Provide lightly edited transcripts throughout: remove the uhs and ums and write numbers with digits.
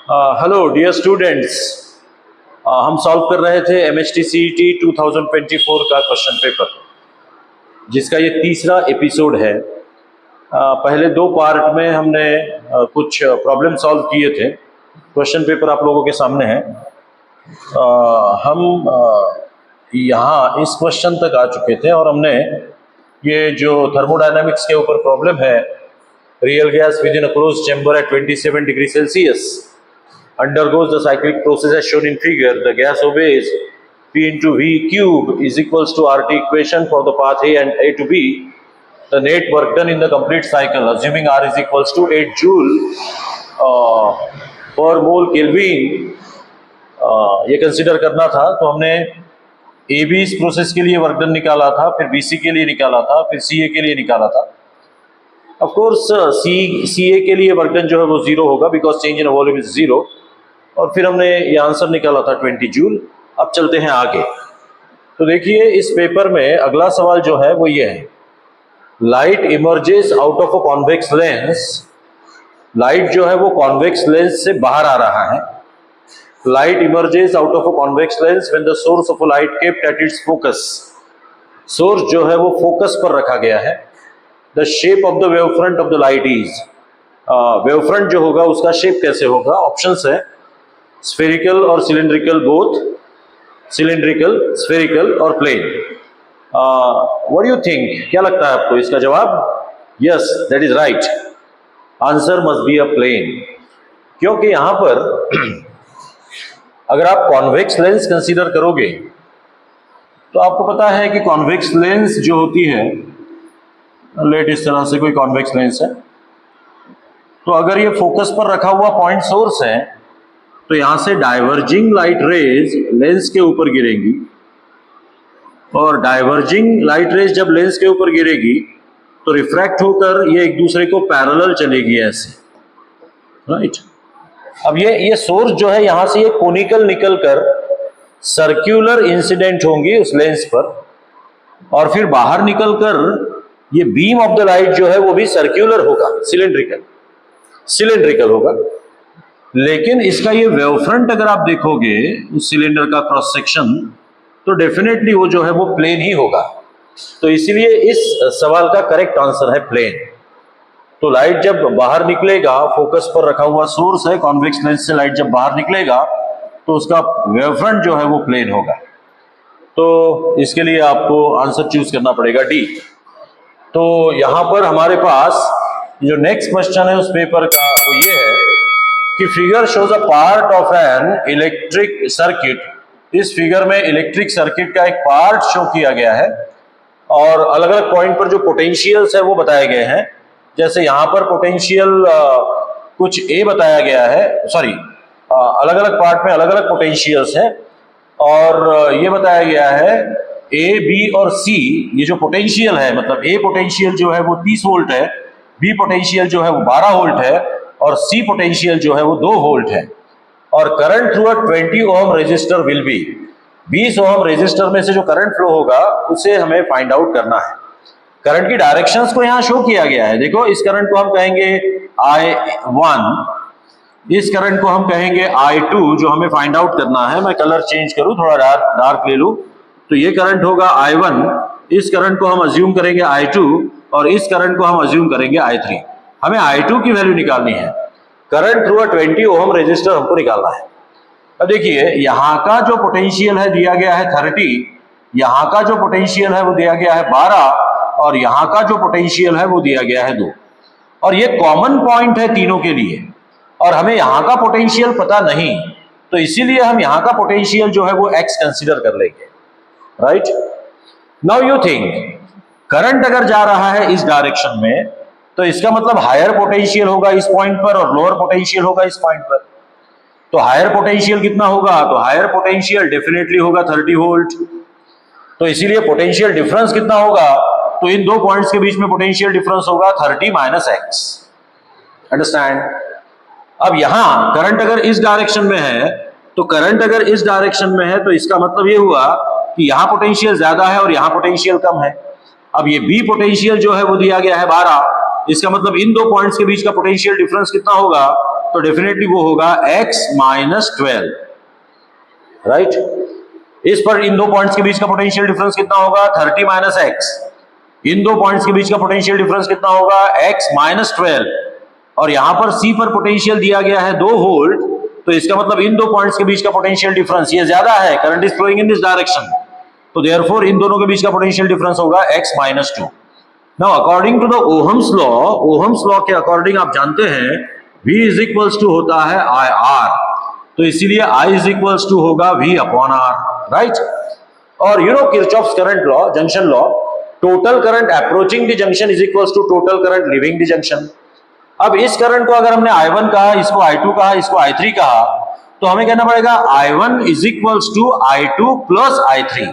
Hello dear students, हम solve कर रहे थे एमएचटी सीईटी 2024 का क्वेश्चन पेपर, जिसका ये तीसरा एपिसोड है। पहले दो पार्ट में हमने कुछ प्रॉब्लम सॉल्व किए थे। क्वेश्चन पेपर आप लोगों के सामने है। हम यहाँ इस क्वेश्चन तक आ चुके थे और हमने ये जो थर्मोडायनामिक्स के ऊपर प्रॉब्लम है, real gas within a closed chamber at 27 degree Celsius undergoes the cyclic process as shown in figure. The gas obeys P into V cube is equals to RT equation for the path A and A to B. The net work done in the complete cycle, assuming R is equals to 8 joule per mole Kelvin, ये consider करना था। तो हमने AB इस process के लिए work done निकाला था, फिर BC के लिए निकाला था, फिर CA के लिए निकाला था। ऑफ कोर्स CA के लिए वर्क डन जो है वो 0 होगा, because change in volume is 0। और फिर हमने ये आंसर निकाला था 20 जूल। अब चलते हैं आगे। तो देखिए इस पेपर में अगला सवाल जो है वो ये है, light emerges out of a convex lens. Light जो है वो कॉन्वेक्स लेंस से बाहर आ रहा है। Light emerges out of a convex lens when the source of a light kept at its focus. Source जो है वो फोकस पर रखा गया है। The shape of the wave front of the light is, wave front जो होगा उसका शेप कैसे होगा? ऑप्शंस है स्फेरिकल और सिलिंड्रिकल, बोथ सिलिंड्रिकल, स्फेरिकल और plane. What do you think, क्या लगता है आपको इसका जवाब? Yes, that is right. Answer must be a plane, क्योंकि यहां पर अगर आप कॉन्वेक्स लेंस कंसीडर करोगे तो आपको पता है कि कॉन्वेक्स लेंस जो होती है, लेट इस तरह से कोई कॉन्वेक्स लेंस है, तो अगर ये फोकस पर रखा हुआ पॉइंट सोर्स है तो यहां से डाइवर्जिंग लाइट रेज लेंस के ऊपर गिरेंगी, और डाइवर्जिंग लाइट रेज जब लेंस के ऊपर गिरेगी तो रिफ्रैक्ट होकर ये एक दूसरे को पैरेलल चलेगी ऐसे, राइट। अब ये सोर्स जो है यहां से ये कोनिकल निकलकर सर्क्यूलर इंसिडेंट होंगी उस लेंस पर, और फिर बाहर निकलकर ये बीम ऑफ द लाइट जो है वो भी सर्क्यूलर होगा, सिलिंड्रिकल होगा। लेकिन इसका ये वेव फ्रंट अगर आप देखोगे उस सिलेंडर का क्रॉस सेक्शन, तो डेफिनेटली वो जो है वो प्लेन ही होगा। तो इसीलिए इस सवाल का करेक्ट आंसर है प्लेन। तो लाइट जब बाहर निकलेगा, फोकस पर रखा हुआ सोर्स है, कॉन्वेक्स लेंस से लाइट जब बाहर निकलेगा तो उसका वेव फ्रंट जो है वो प्लेन होगा। तो इसके लिए आपको आंसर चूज करना पड़ेगा डी। तो यहां पर हमारे पास जो नेक्स्ट क्वेश्चन है उस पेपर का वो ये है कि figure shows a part of an electric circuit. इस फिगर में इलेक्ट्रिक सर्किट का एक पार्ट शो किया गया है और अलग अलग पॉइंट पर जो पोटेंशियल्स है वो बताए गए हैं। जैसे यहाँ पर पोटेंशियल कुछ ए बताया गया है, सॉरी अलग अलग पार्ट में अलग अलग पोटेंशियल्स हैं, और ये बताया गया है ए, बी और सी। ये जो पोटेंशियल है, मतलब ए पोटेंशियल जो है वो 30 वोल्ट है, बी पोटेंशियल जो है वो 12 वोल्ट है, और सी पोटेंशियल जो है वो 2 वोल्ट है। और current through a 20 ohm resistor will be, 20 ohm resistor में से जो करंट फ्लो होगा उसे हमें फाइंड आउट करना है। करंट की डायरेक्शंस को यहाँ शो किया गया है। देखो, इस करंट को हम कहेंगे I1, इस करंट को हम कहेंगे I2, जो हमें फाइंड आउट करना है। मैं कलर चेंज करूं, थोड़ा डार्क ले लूं, तो ये करंट होगा I1, इस करंट को हम अज्यूम करेंगे I2, और इस करंट को हम अज्यूम करेंगे I3। हमें I2 की वैल्यू निकालनी है। Current through a 20 ohm resistor हमको निकालना है। अब देखिए, यहां का जो पोटेंशियल है दिया गया है 30, यहां का जो पोटेंशियल है वो दिया गया है 12, और यहां का जो पोटेंशियल है वो दिया गया है 2, और ये कॉमन पॉइंट है तीनों के लिए, और हमें यहां का पोटेंशियल पता नहीं, तो इसीलिए हम यहां का पोटेंशियल जो है वो x कंसीडर कर लेंगे, right. Now you think, current अगर जा रहा है इस डायरेक्शन में तो इसका मतलब हायर पोटेंशियल होगा इस पॉइंट पर और लोअर पोटेंशियल होगा इस पॉइंट पर। तो हायर पोटेंशियल कितना होगा? तो हायर पोटेंशियल डेफिनेटली होगा 30 वोल्ट। तो इसीलिए पोटेंशियल डिफरेंस कितना होगा? तो इन दो पॉइंट्स के बीच में पोटेंशियल डिफरेंस होगा 30 माइनस एक्स। अंडरस्टैंड? अब यहां करंट अगर इस डायरेक्शन में है, तो करंट अगर इस डायरेक्शन में है तो इसका मतलब ये हुआ कि यहां पोटेंशियल ज्यादा है और यहां पोटेंशियल कम है। अब ये बी पोटेंशियल जो है वो दिया गया है 12, इसका मतलब इन दो पॉइंट्स के बीच का पोटेंशियल डिफरेंस कितना होगा, तो डेफिनेटली वो होगा x माइनस 12, राइट। इस पर इन दो पॉइंट्स के बीच का पोटेंशियल डिफरेंस कितना होगा, 30 माइनस एक्स। इन दो पॉइंट्स के बीच का पोटेंशियल डिफरेंस कितना होगा, x माइनस 12। और यहां पर C पर पोटेंशियल दिया गया है 2 वोल्ट, तो इसका मतलब इन दो पॉइंट्स के बीच का पोटेंशियल डिफरेंस ये ज्यादा है, current is flowing in this direction, तो देयरफॉर इन दोनों के बीच का पोटेंशियल डिफरेंस होगा x minus 2। Now according to the Ohm's law के अकॉर्डिंग आप जानते हैं V इज इक्वल्स टू होता है IR, तो इसीलिए I इज इक्वल्स टू होगा V अपॉन R, राइट। और you know Kirchhoff's current law, junction law, total current approaching the junction is equals to total current leaving the junction. अब इस current को अगर हमने I1 कहा, इसको I2 कहा, इसको I3 कहा, तो हमें कहना पड़ेगा I1 is equals to I2 plus I3।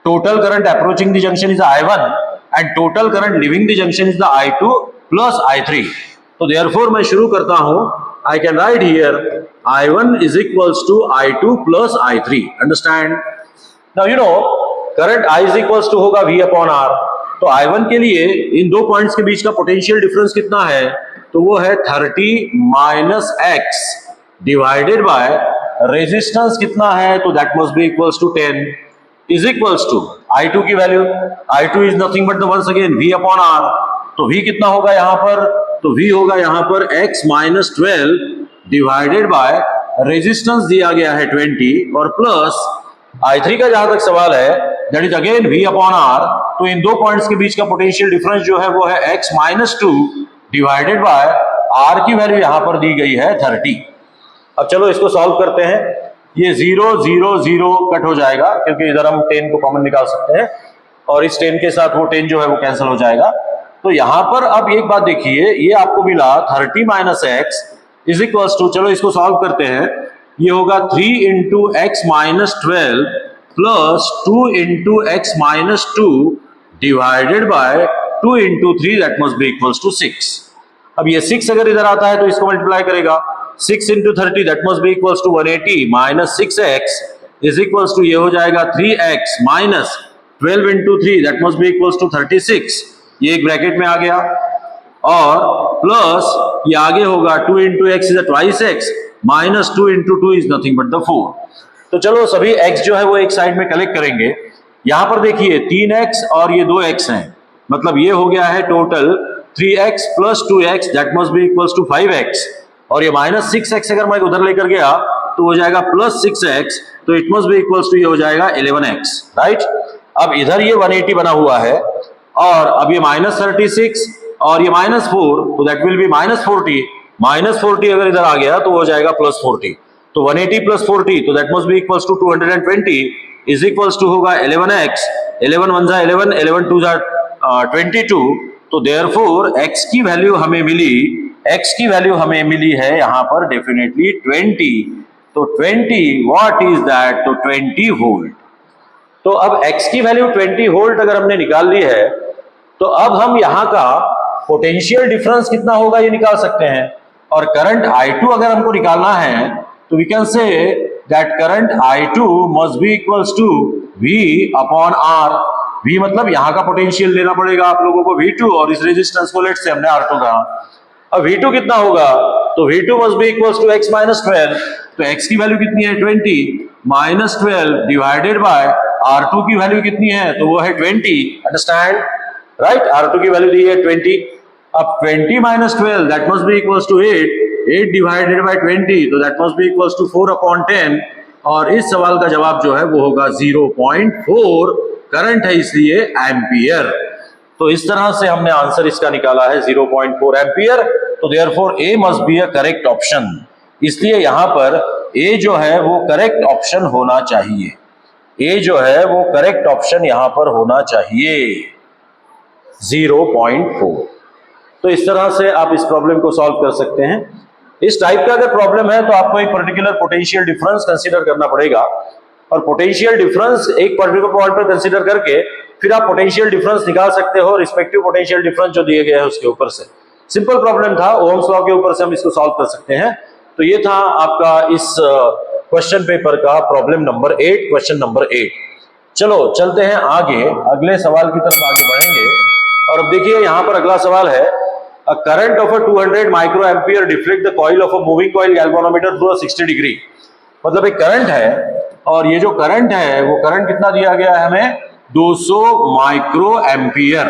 Total current approaching the junction is I1 and total current leaving the junction is the I2 plus I3। तो देयरफॉर मैं शुरू करता हूं, I can write here I1 is equals to I2 plus I3, understand? Now you know current I is equals to होगा V upon R, तो I1 के लिए इन दो पॉइंट्स के बीच का पोटेंशियल डिफरेंस कितना है, तो वो है 30 minus x divided by resistance कितना है, तो that must be equals to 10 is equals to I2 की value, I2 is nothing but the once again V upon R, तो V कितना होगा यहां पर, तो V होगा यहां पर x minus 12 divided by resistance दिया गया है 20 और प्लस I3 का जहां तक सवाल है that is again V upon R, तो इन दो पॉइंट्स के बीच का पोटेंशियल डिफरेंस जो है वो है x minus 2 divided bye R की वैल्यू यहां पर दी गई है 30। अब चलो इसको सॉल्व करते हैं, ये 0 0 0 कट हो जाएगा क्योंकि इधर हम 10 को कॉमन निकाल सकते हैं और इस 10 के साथ वो 10 जो है वो कैंसिल हो जाएगा। तो यहां पर अब एक बात देखिए, ये आपको मिला 30 minus x is equals to, चलो इसको सॉल्व करते हैं, ये होगा 3 इंटू एक्स माइनस 12 प्लस 2 into x minus 2 divided by 2 into 3 that must be equals to 6। अब ये 6 अगर इधर आता है तो इसको मल्टीप्लाई करेगा, 6 into 30 that must be equals to 180 minus 6x is equals to ये हो जाएगा 3x minus 12 into 3 that must be equals to 36, ये एक ब्रैकेट में आ गया, और प्लस ये आगे होगा 2 into x is twice x minus 2 into 2 is nothing but the 4। तो चलो सभी x जो है वो एक साइड में कलेक्ट करेंगे। यहां पर देखिए 3x और ये 2x हैं, मतलब ये हो गया है total 3x plus 2x that must be equals to 5x, और ये माइनस 6x अगर मैं उधर लेकर गया तो हो जाएगा प्लस 6x, तो it must be equals to ये हो जाएगा 11x, राइट। अब इधर ये 180 बना हुआ है और अब ये माइनस 36 और ये माइनस 4, तो that will be minus 40, minus 40 अगर इधर आ गया तो हो जाएगा प्लस 40, तो 180 प्लस 40 तो that must be equals to 220 is equals to होगा 11x, 11 1 जा 11, 11 2 जा 22, तो देयरफॉर x की वैल्यू हमें मिली, x की वैल्यू हमें मिली है यहां पर डेफिनेटली 20, तो 20 व्हाट इज दैट, तो 20 वोल्ट। तो अब x की वैल्यू 20 वोल्ट अगर हमने निकाल ली है तो अब हम यहां का पोटेंशियल डिफरेंस कितना होगा ये निकाल सकते हैं, और करंट I2 अगर हमको निकालना है तो we can say that current I2 must be equals to V upon R। V मतलब यहां का पोटेंशियल लेना पड़ेगा आप लोगों को V2, और इस रेजिस्टेंस को लेट से हमने R2 कहा। अब V2 कितना होगा, तो V2 must be equals to x minus 12, तो x की वैल्यू कितनी है 20 माइनस 12 डिवाइडेड बाय R2 की वैल्यू कितनी है, तो वो है 20, अंडरस्टैंड, राइट। R2 की वैल्यू दी है 20, अब 20 minus 12 that must be equals to 8 divided by 20, तो that must be equals to 4 upon 10, और इस सवाल का जवाब जो है वो होगा 0.4, करंट है इसलिए एम्पियर। तो इस तरह से हमने आंसर इसका निकाला है 0.4 एम्पियर, तो therefore A must be a correct option, इसलिए यहां पर ए जो है वो करेक्ट ऑप्शन होना चाहिए, ए जो है वो करेक्ट ऑप्शन यहां पर होना चाहिए 0.4। तो इस तरह से आप इस प्रॉब्लम को सॉल्व कर सकते हैं। इस टाइप का अगर प्रॉब्लम है तो आपको एक पर्टिकुलर पोटेंशियल डिफरेंस कंसीडर करना पड़ेगा, और पोटेंशियल डिफरेंस एक पर्टिकुलर पॉइंट पर कंसीडर करके फिर आप पोटेंशियल डिफरेंस निकाल सकते हो रिस्पेक्टिव पोटेंशियल डिफरेंस जो दिए गए हैं उसके ऊपर से। सिंपल प्रॉब्लम था, ओम्स लॉ के ऊपर से हम इसको सॉल्व कर सकते हैं। तो ये था आपका इस क्वेश्चन पेपर का प्रॉब्लम नंबर 8, क्वेश्चन नंबर 8। चलो चलते हैं आगे, अगले सवाल की तरफ आगे बढ़ेंगे। और अब देखिए यहाँ पर अगला सवाल है a current of a 200 microampere deflect the coil of a moving coil galvanometer through a 60 degree. मतलब एक करंट है और ये जो करंट है वो करंट कितना दिया गया है हमें 200 माइक्रो एम्पियर,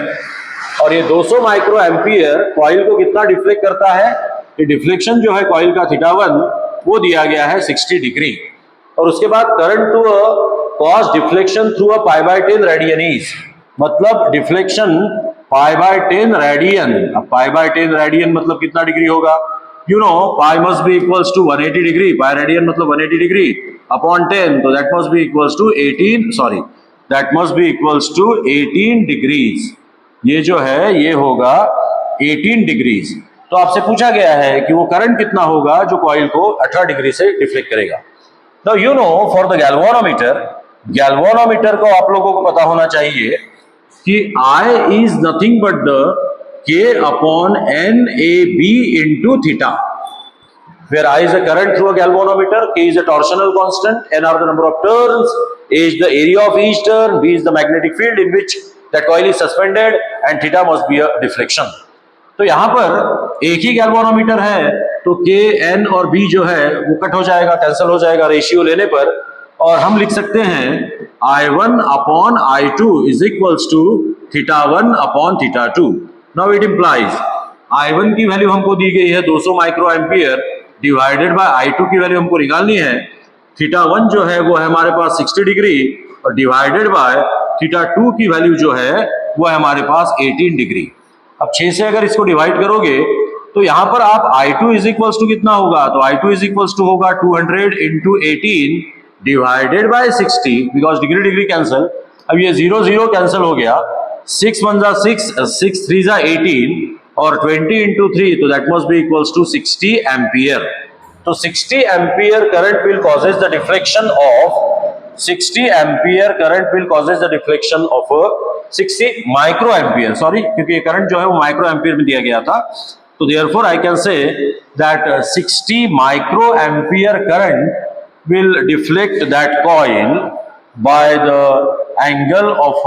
और ये 200 माइक्रो एम्पियर कॉइल को कितना डिफ्लेक्ट करता है, ये डिफ्लेक्शन जो है कॉइल का θ1 वो दिया गया है 60 डिग्री। और उसके बाद current to a cause deflection through a π/10 radian is, मतलब डिफ्लेक्शन π/10 रेडियन। अब π/10 रेडियन मतलब कितना डिग्री होगा, you know pi must be equals to 180 degree, pi radian मतलब 180 डिग्री अपॉन 10, तो that must be equals to 18 degrees. ये जो है ये होगा 18 डिग्रीज। तो आपसे पूछा गया है कि वो करंट कितना होगा जो कॉइल को 18 डिग्री से डिफ्लेक्ट करेगा। Now you know for the galvanometer को आप लोगों को पता होना चाहिए कि I is nothing but the K upon NAB into theta, where I is a current through a galvanometer, K is a torsional constant, N are the number of turns, A is the area of each turn, B is the magnetic field in which that coil is suspended, and theta must be a deflection. तो यहाँ पर एक ही galvanometer है तो K, N और B जो है वो कट हो जाएगा, कैंसिल हो जाएगा रेशियो लेने पर, और हम लिख सकते हैं I1 upon I2 is equals to θ1 upon θ2। Now it implies I1 की वैल्यू हमको दी गई है 200 micro ampere divided by I2 की वैल्यू हमको निकालनी है, θ1 जो है वो है हमारे पास 60 डिग्री और डिवाइडेड बाय θ2 की वैल्यू जो है वो है हमारे पास 18 डिग्री। अब 6 से अगर इसको डिवाइड करोगे तो यहाँ पर आप I2 इज इक्वल्स टू कितना होगा, तो I2 इज इक्वल्स टू होगा 200 into 18 divided by 60, because degree degree cancel. अब ये 0 0 कैंसिल हो गया, 6 1 जा 6, 6 3 जा 18 और 20 इंटू 3, तो that must be equals to 60 ampere. तो 60 ampere current will causes the deflection of 60 ampere current will causes the deflection of 60 micro ampere, sorry क्योंकि ये करंट जो है वो माइक्रो एम्पियर में दिया गया था, तो therefore I can say that 60 micro ampere current will deflect that coil by the angle of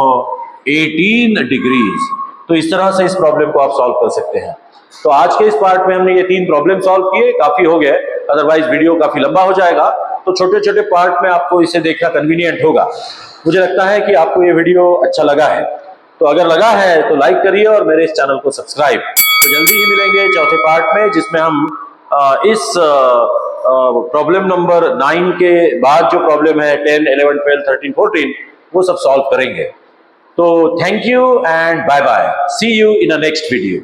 18 degrees। तो इस तरह से इस प्रॉब्लम को आप सॉल्व कर सकते हैं। तो आज के इस पार्ट में हमने ये 3 प्रॉब्लम सॉल्व किए, काफी हो गए, अदरवाइज वीडियो काफी लंबा हो जाएगा, तो छोटे छोटे पार्ट में आपको इसे देखना कन्वीनियंट होगा। मुझे लगता है कि आपको ये वीडियो अच्छा लगा है, तो अगर लगा है तो लाइक करिए और मेरे इस चैनल को सब्सक्राइब। तो जल्दी ही मिलेंगे चौथे पार्ट में, जिसमें हम इस प्रॉब्लम नंबर 9 के बाद जो प्रॉब्लम है 10, 11, 12, 13, 14 वो सब सॉल्व करेंगे। तो thank you and bye bye, see you in a next video.